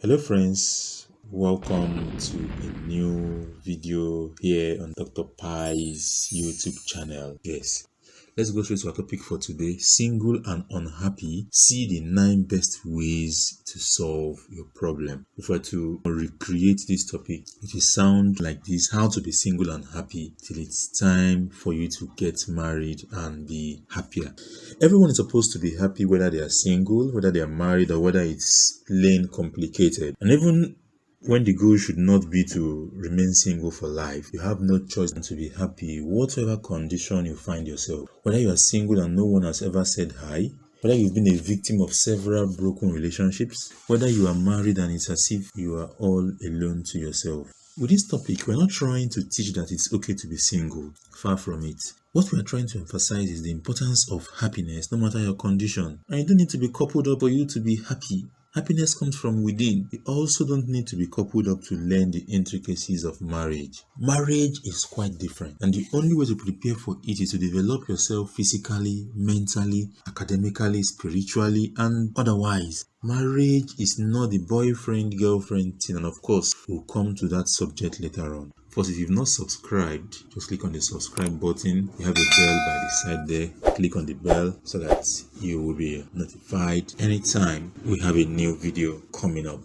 Hello friends, welcome to a new video here on Dr. Pi's YouTube channel. Yes, let's go straight to our topic for today. Single and unhappy, see the 9 best ways to solve your problem. If I were to recreate this topic, it will sound like this: how to be single and happy till it's time for you to get married and be happier. Everyone is supposed to be happy, whether they are single, whether they are married, or whether it's plain complicated. And even when the goal should not be to remain single for life, you have no choice than to be happy, whatever condition you find yourself. Whether you are single and no one has ever said hi, whether you've been a victim of several broken relationships, whether you are married and it's as if you are all alone to yourself. With this topic, we're not trying to teach that it's okay to be single. Far from it. What we are trying to emphasize is the importance of happiness, no matter your condition. And you don't need to be coupled up for you to be happy. Happiness comes from within. You also don't need to be coupled up to learn the intricacies of marriage. Marriage is quite different, and the only way to prepare for it is to develop yourself physically, mentally, academically, spiritually, and otherwise. Marriage is not the boyfriend-girlfriend thing, and of course, we'll come to that subject later on. First, if you've not subscribed, just click on the subscribe button. You have a bell by the side there. Click on the bell so that you will be notified anytime we have a new video coming up.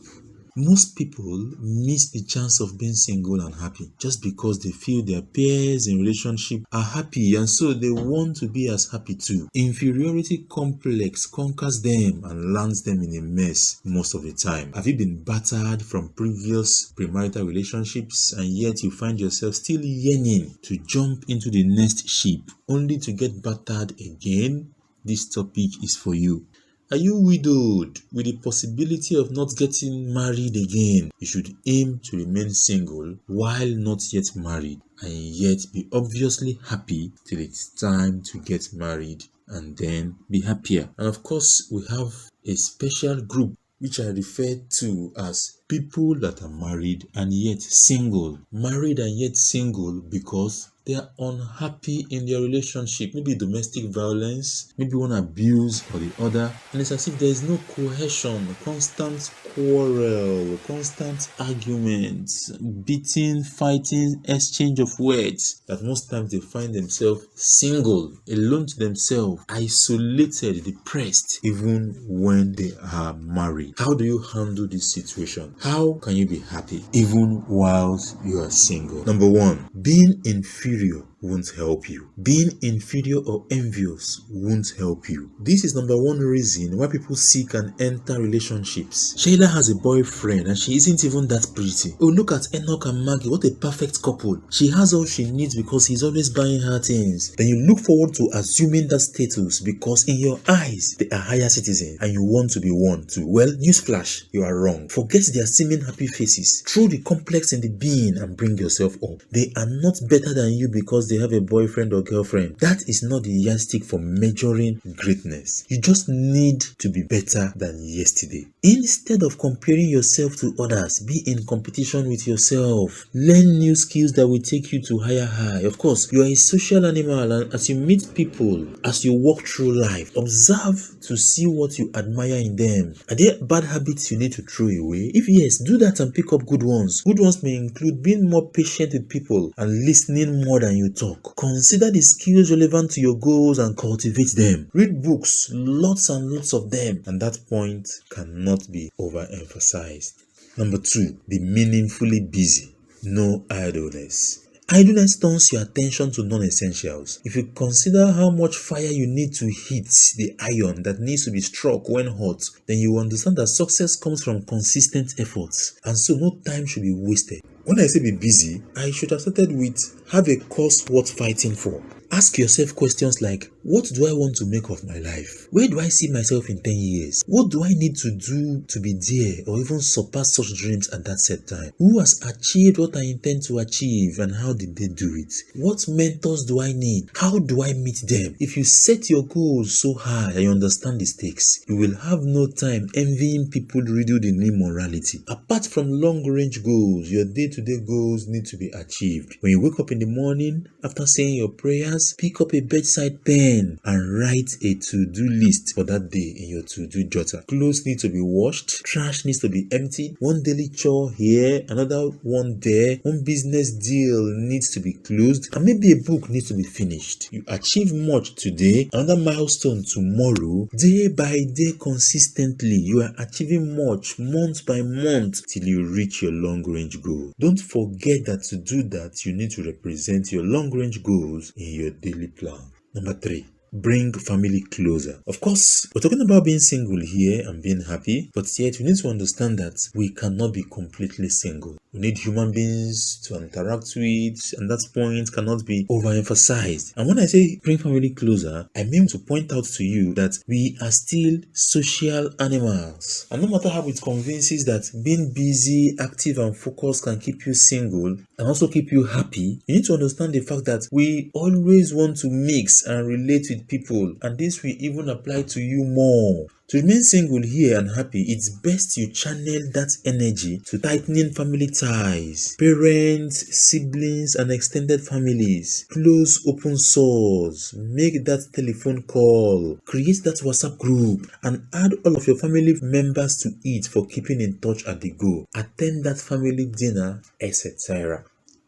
Most people miss the chance of being single and happy just because they feel their peers in relationship are happy, and so they want to be as happy too. Inferiority complex conquers them and lands them in a mess most of the time. Have you been battered from previous premarital relationships and yet you find yourself still yearning to jump into the next ship only to get battered again? This topic is for you. Are you widowed with the possibility of not getting married again? You should aim to remain single while not yet married, and yet be obviously happy till it's time to get married and then be happier. And of course, we have a special group which I refer to as people that are married and yet single. Married and yet single because they are unhappy in their relationship. Maybe domestic violence, maybe one abuse or the other. And it's as if there is no cohesion, constant quarrel, constant arguments, beating, fighting, exchange of words. That most times they find themselves single, alone to themselves, isolated, depressed, even when they are married. How do you handle this situation? How can you be happy even whilst you are single? Number 1, being inferior won't help you. Being inferior or envious won't help you. This is number 1 reason why people seek and enter relationships. Shayla has a boyfriend and she isn't even that pretty. Oh, look at Enoch and Maggie, what a perfect couple. She has all she needs because he's always buying her things. Then you look forward to assuming that status because in your eyes they are higher citizens and you want to be one too. Well, newsflash, you are wrong. Forget their seeming happy faces. Throw the complex in the bin and bring yourself up. They are not better than you because they have a boyfriend or girlfriend. That is not the yardstick for measuring greatness. You just need to be better than yesterday. Instead of comparing yourself to others, be in competition with yourself. Learn new skills that will take you to higher high. Of course, you are a social animal, and as you meet people, as you walk through life, observe to see what you admire in them. Are there bad habits you need to throw away? If yes, do that and pick up good ones. Good ones may include being more patient with people and listening more than you talk. Consider the skills relevant to your goals and cultivate them. Read books, lots and lots of them, and that point cannot be overemphasized. Number 2, be meaningfully busy. No idleness. Idleness turns your attention to non-essentials. If you consider how much fire you need to heat the iron that needs to be struck when hot, then you understand that success comes from consistent efforts, and so no time should be wasted. When I say be busy, I should have started with have a cause worth fighting for. Ask yourself questions like, what do I want to make of my life? Where do I see myself in 10 years? What do I need to do to be there or even surpass such dreams at that set time? Who has achieved what I intend to achieve and how did they do it? What mentors do I need? How do I meet them? If you set your goals so high and you understand the stakes, you will have no time envying people riddled in immorality. Apart from long-range goals, your day-to-day goals need to be achieved. When you wake up in the morning, after saying your prayers, pajamas, pick up a bedside pen and write a to-do list for that day in your to-do jotter. Clothes need to be washed, trash needs to be emptied, one daily chore here, another one there, one business deal needs to be closed, and maybe a book needs to be finished. You achieve much today, another milestone tomorrow. Day by day, consistently, you are achieving much month by month till you reach your long range goal. Don't forget that to do that, you need to represent your long range goals in your daily plan. Number 3. Bring family closer. Of course, we're talking about being single here and being happy, but yet we need to understand that we cannot be completely single. We need human beings to interact with, and that point cannot be overemphasized. And when I say bring family closer, I mean to point out to you that we are still social animals. And no matter how it convinces that being busy, active, and focused can keep you single and also keep you happy, you need to understand the fact that we always want to mix and relate with people, and this will even apply to you more. To remain single here and happy, it's best you channel that energy to tightening family ties, parents, siblings, and extended families. Close open source, make that telephone call, create that WhatsApp group, and add all of your family members to it for keeping in touch at the go. Attend that family dinner, etc.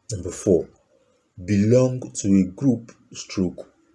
Number 4, belong to a group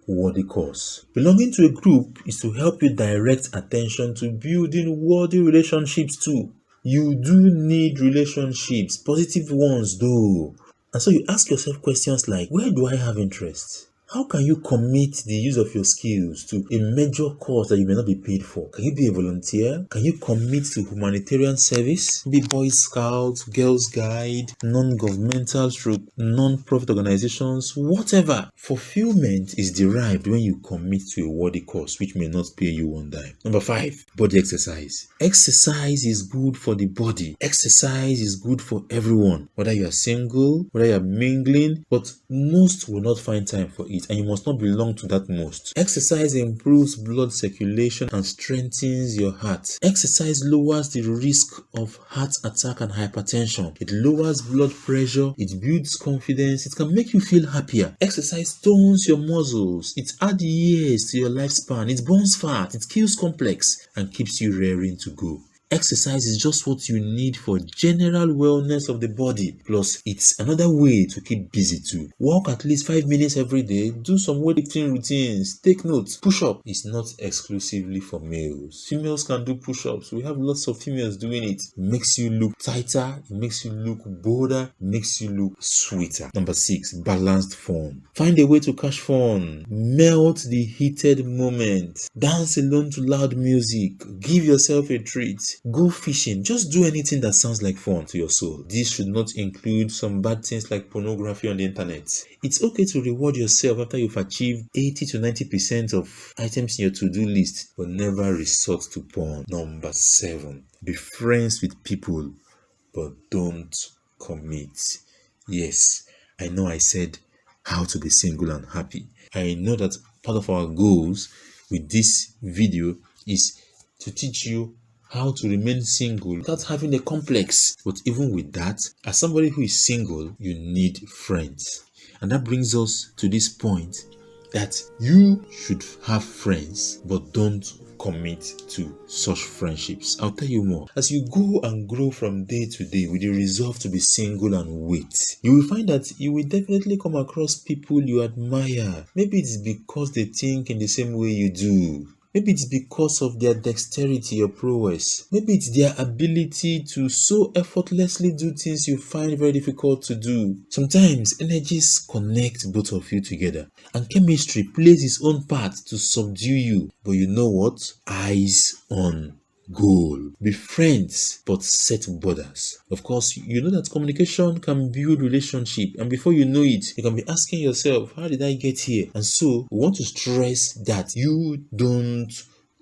worthy cause. Belonging to a group is to help you direct attention to building worthy relationships too. You do need relationships, positive ones though. And so you ask yourself questions like, where do I have interest? How can you commit the use of your skills to a major cause that you may not be paid for? Can you be a volunteer? Can you commit to humanitarian service? Be Boy Scout, Girls Guide, non-governmental non-profit organizations, whatever. Fulfillment is derived when you commit to a worthy cause which may not pay you one dime. Number 5, body exercise. Exercise is good for the body. Exercise is good for everyone. Whether you are single, whether you are mingling, but most will not find time for it, and you must not belong to that most. Exercise improves blood circulation and strengthens your heart. Exercise lowers the risk of heart attack and hypertension. It lowers blood pressure, it builds confidence, it can make you feel happier. Exercise tones your muscles, it adds years to your lifespan, it burns fat, it kills complex, and keeps you raring to go. Exercise is just what you need for general wellness of the body. Plus, it's another way to keep busy too. Walk at least 5 minutes every day. Do some weightlifting routines. Take notes. Push-up is not exclusively for males. Females can do push-ups. We have lots of females doing it. It makes you look tighter. It makes you look bolder. It makes you look sweeter. Number 6, balanced fun. Find a way to catch fun. Melt the heated moment. Dance alone to loud music. Give yourself a treat. Go fishing. Just do anything that sounds like fun to your soul. This should not include some bad things like pornography on the internet. It's okay to reward yourself after you've achieved 80 to 90% of items in your to-do list, but never resort to porn. Number 7, be friends with people, but don't commit. Yes, I know I said how to be single and happy. I know that part of our goals with this video is to teach you how to remain single without having a complex. But even with that, as somebody who is single, you need friends. And that brings us to this point that you should have friends, but don't commit to such friendships. I'll tell you more. As you go and grow from day to day with the resolve to be single and wait, you will find that you will definitely come across people you admire. Maybe it's because they think in the same way you do. Maybe it's because of their dexterity or prowess. Maybe it's their ability to so effortlessly do things you find very difficult to do. Sometimes energies connect both of you together, and chemistry plays its own part to subdue you. But you know what? Eyes on goal. Be friends, but set borders. Of course, you know that communication can build relationship, and before you know it, you can be asking yourself, how did I get here? And so we want to stress that you don't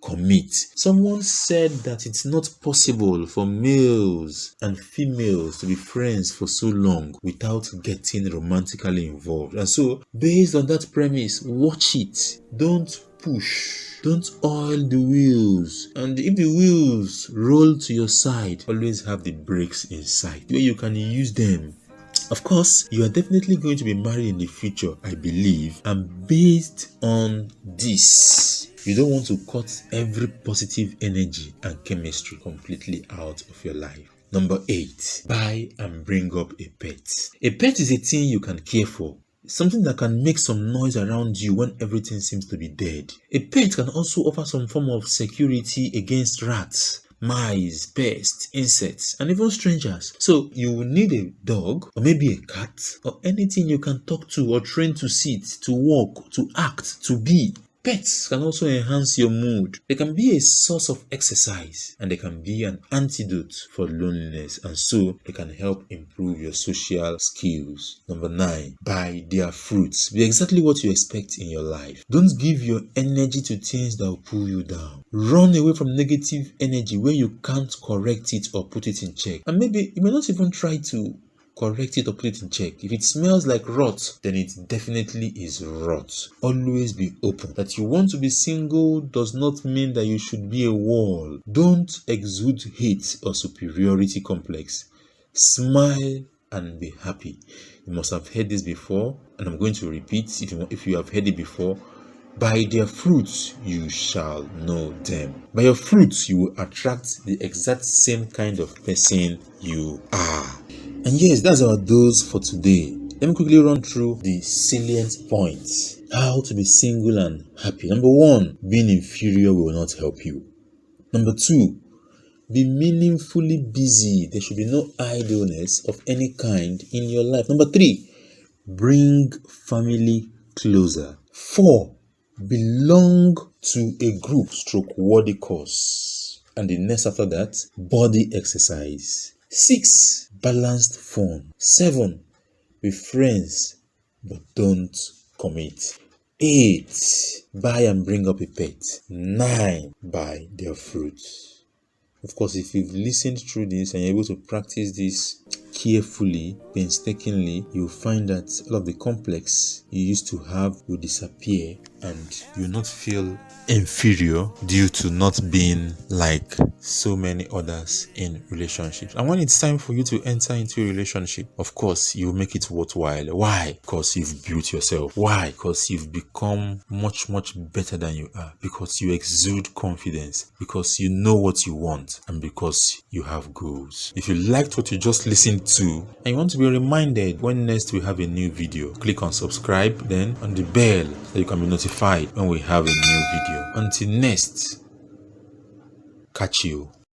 commit. Someone said that it's not possible for males and females to be friends for so long without getting romantically involved. And so, based on that premise, watch it. Don't push. Don't oil the wheels. And if the wheels roll to your side, always have the brakes in sight where you can use them Of course, you are definitely going to be married in the future, I believe, and based on this, you don't want to cut every positive energy and chemistry completely out of your life. Number 8, buy and bring up a pet. A pet is a thing you can care for. Something that can make some noise around you when everything seems to be dead. A pet can also offer some form of security against rats, mice, pests, insects, and even strangers. So you will need a dog, or maybe a cat, or anything you can talk to or train to sit, to walk, to act, to be. Pets can also enhance your mood. They can be a source of exercise, and they can be an antidote for loneliness, and so they can help improve your social skills. Number 9, buy their fruits. Be exactly what you expect in your life. Don't give your energy to things that will pull you down. Run away from negative energy where you can't correct it or put it in check. And maybe you may not even try to correct it or put it in check. If it smells like rot, then it definitely is rot. Always be open. That you want to be single does not mean that you should be a wall. Don't exude hate or superiority complex. Smile and be happy. You must have heard this before, and I'm going to repeat if you have heard it before. By their fruits you shall know them. By your fruits you will attract the exact same kind of person you are. And yes, that's our dose for today. Let me quickly run through the salient points. How to be single and happy. Number 1, being inferior will not help you. Number 2, be meaningfully busy. There should be no idleness of any kind in your life. Number 3, bring family closer. 4, belong to a group / worthy cause. And the next after that, body exercise. 6, balanced fun. 7, be friends but don't commit. 8, buy and bring up a pet. 9, buy their fruits. Of course, if you've listened through this and you're able to practice this carefully, painstakingly, you'll find that all of the complex you used to have will disappear and you'll not feel inferior due to not being like so many others in relationships. And when it's time for you to enter into a relationship, of course, you make it worthwhile. Why? Because you've built yourself. Why? Because you've become much better than you are. Because you exude confidence. Because you know what you want. And because you have goals. If you liked what you just listened to and you want to be reminded when next we have a new video, click on subscribe, then on the bell so you can be notified when we have a new video. Until next, catch you.